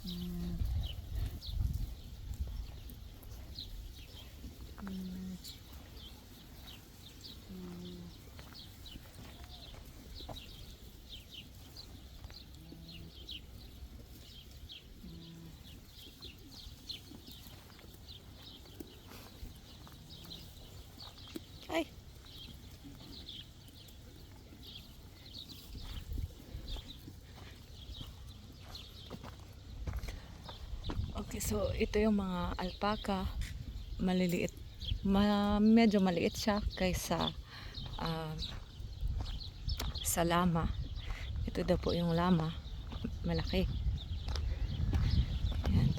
Mm. Mm. Mm. Ay. Okay, so ito yung mga alpaca. Maliliit. Medyo maliit siya kaysa ah, sa lama. Ito daw po yung lama. Malaki. Ayan.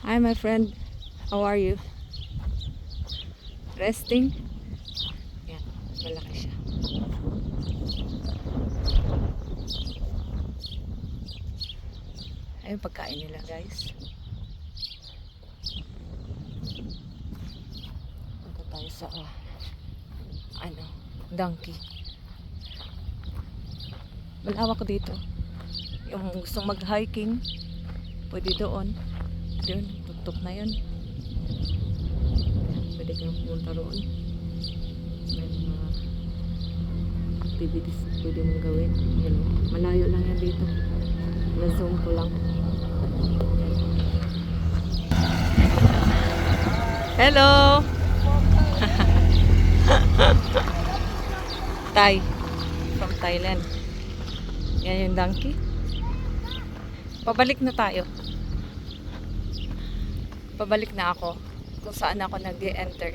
Hi my friend. How are you? Resting? Ayan. Malaki siya. Ayun pagkain nila guys. Punta tayo sa donkey. Malawak dito. Yung gustong mag-hiking, pwede doon. Doon, tuktok na yun. Pwede kang pumunta roon. May mga activities pwede mong gawin. Yan, malayo lang yan dito. Na-zoom ko lang. Hello! Thai. From Thailand. Yan yung donkey. Pabalik na tayo. Pabalik na ako. Kung saan ako nag-enter.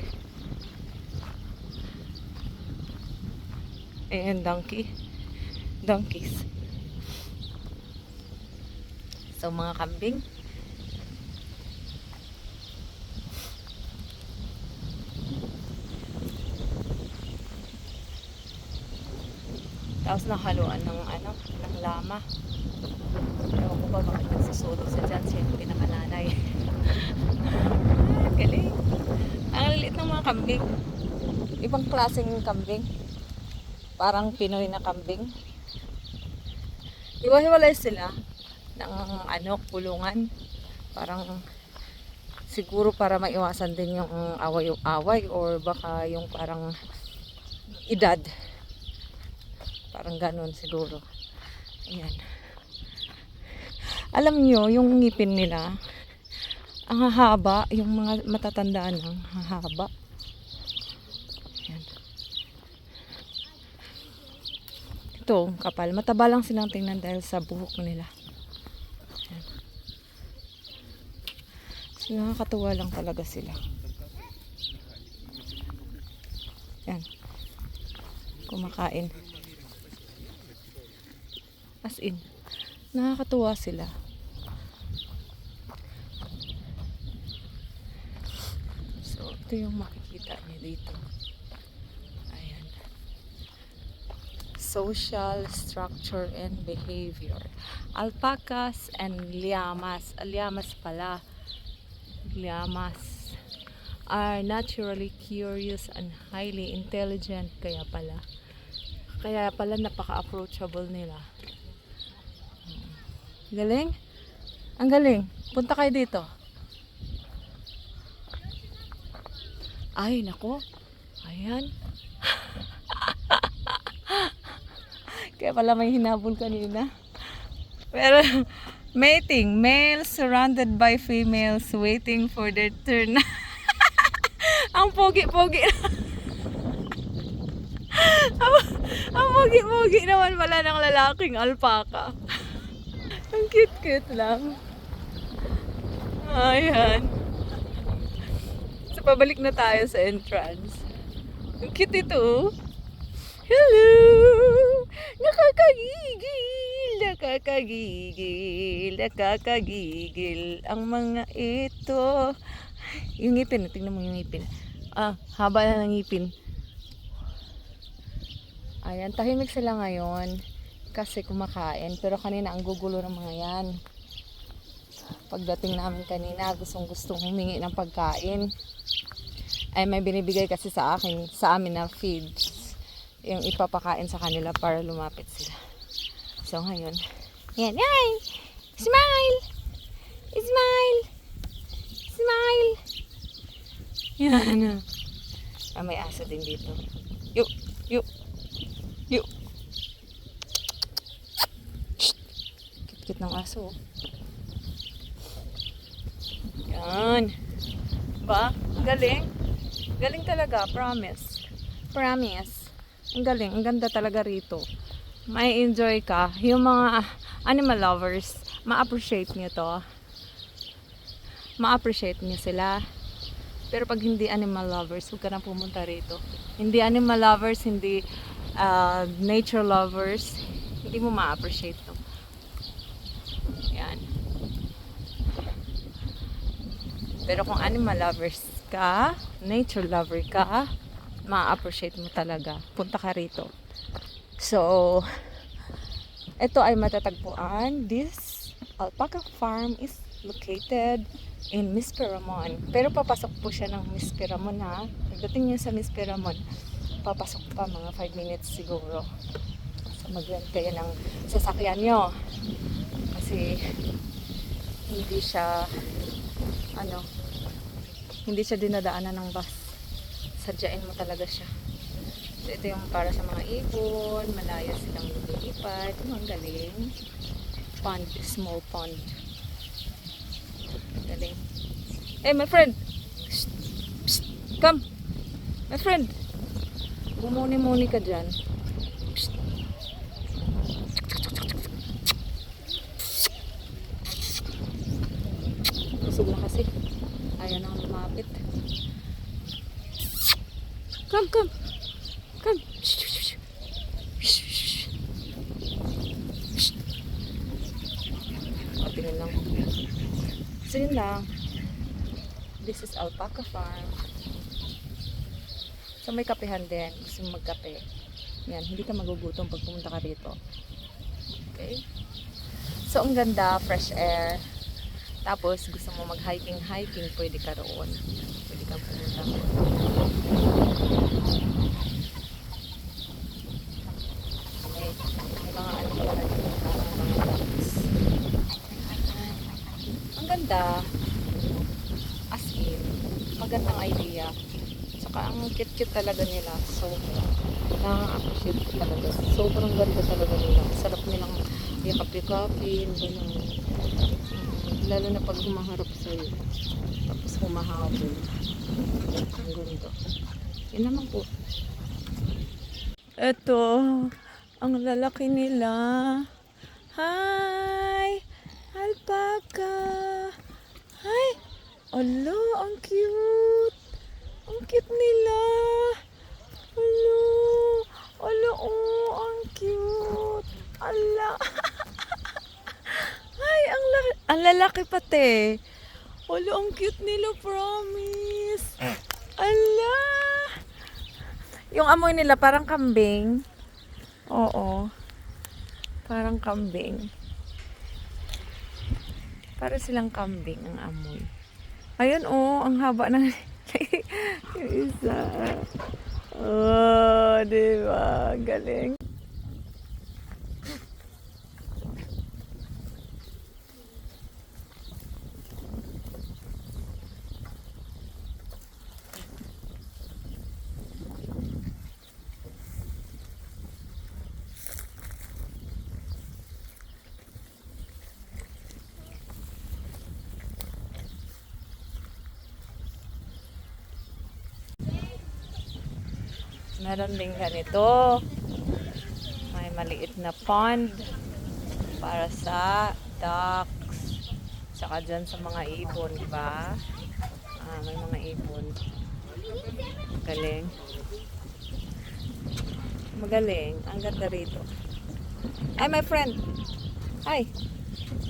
Ayan, donkey. Donkeys. So, mga kambing. Tapos nakaluan ng ng lama. Ewan ko ba bakit nagsusulo siya dyan. Siya yung pinakananay. Galing. Ang liit ng mga kambing. Ibang klaseng kambing. Parang Pinoy na kambing. Hiwa-hiwalay sila ng kulungan. Parang siguro para maiwasan din yung away or baka yung parang edad. Parang ganun siguro. Ayan. Alam nyo, yung ngipin nila, ang hahaba, yung mga matatandaan ang hahaba. Ayan. Ito, kapal. Mataba lang silang tingnan dahil sa buhok nila. Ayan. So, nakakatuwa lang talaga sila. Ayan. Kumakain. As in, nakakatuwa sila. So, ito yung makikita niyo dito. Ayan. Social structure and behavior. Alpacas and llamas. Llamas pala. Llamas are naturally curious and highly intelligent. Kaya pala napaka-approachable nila. Galing? Ang galing. Punta kayo dito. Ay, nako. Ayan. Kaya pala may hinabol kanina. Pero, mating. Males surrounded by females waiting for their turn. Ang pogi-pogi. Ang pogi-pogi naman pala ng lalaking alpaca. Ang cute-cute lang. Ayan. So, pabalik na tayo sa entrance. Ang cute ito. Hello! Nakakagigil! Nakakagigil! Nakakagigil! Ang mga ito. Yung ngipin. Tingnan mo yung ngipin. Haba na ng ngipin. Ayan, tahimik sila ngayon. Kasi kumakain. Pero kanina ang gugulo ng mga yan. Pagdating namin kanina, gustong humingi ng pagkain. Ay may binibigay kasi sa amin na feeds. Yung ipapakain sa kanila para lumapit sila. So, ngayon. Yan. Yan! Smile! Smile! Smile! Yan. Ah, may aso din dito. Yuk! Yuk! Yuk! Kit-kit ng aso. Yan. Ba? Galing. Galing talaga. Promise. Promise. Ang galing. Ang ganda talaga rito. May enjoy ka. Yung mga animal lovers, ma-appreciate nyo to. Ma-appreciate nyo sila. Pero pag hindi animal lovers, huwag ka na pumunta rito. Hindi animal lovers, hindi nature lovers, hindi mo ma-appreciate to. Yan. Pero kung animal lovers ka, nature lover ka, ma-appreciate mo talaga. Punta ka rito. So, ito ay matatagpuan. This alpaca farm is located in Misperamun. Pero papasok po siya ng Misperamun ha. Pagdating niya sa Misperamun, papasok pa mga 5 minutes siguro. So, mag-rent kayo ng sasakyan nyo. Kasi, hindi siya, hindi siya dinadaanan ng bus. Sadyain mo talaga siya. So, ito yung para sa mga ibon, malaya silang lumilipad. Ang galing. Pond, small pond. Galing. Hey, my friend! Psst, psst, come! My friend! Bumuni-muni ka dyan. Psst. Busog na kasi. Ayaw na lumapit. Come, come! Come! O, tingnan lang. So, yun lang. This is alpaca farm. So, may kapehan din. Gusto mo magkape. Yan, hindi ka magugutom pag pumunta ka rito. Okay? So, ang ganda, fresh air. Tapos, gusto mo mag-hiking, pwede ka roon. Pwede kang pumunta roon. May mga ano pala dito, parang mga ducks. Ang ganda. As in, magandang idea. Saka ang cute-cute talaga nila. So, nakaka-appreciate ko talaga. Sobrang ganda talaga nila. Sarap nilang yakap-yakapin, ganun. Lalo na pag humaharap sa'yo. Tapos humahabol. Ang ganda. Yan naman po. Ito, ang lalaki nila. Hi! Alpaca! Hi! Ala, ang cute! Ang cute nila! Ala! Ala, oh, ang cute! Ala! Ay, ang lalaki pati. Ala, ang cute nila, promise! Ala! Yung amoy nila parang kambing. Oo. Parang kambing. Para silang kambing ang amoy. Ayun, oh, ang haba ng yung isa. Oh, diba? Galing. Meron din ganito. May maliit na pond para sa ducks. Saka dyan sa mga ibon, diba? May mga ibon. Galing. Magaling. Ang ganda rito. Ay, my friend. Hi.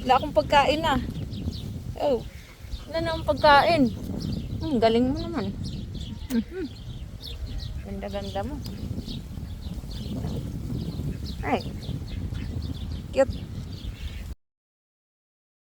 Wala akong pagkain na. Oh. Wala na akong pagkain. Galing mo naman. Ganda-ganda mo. Ay. Cute.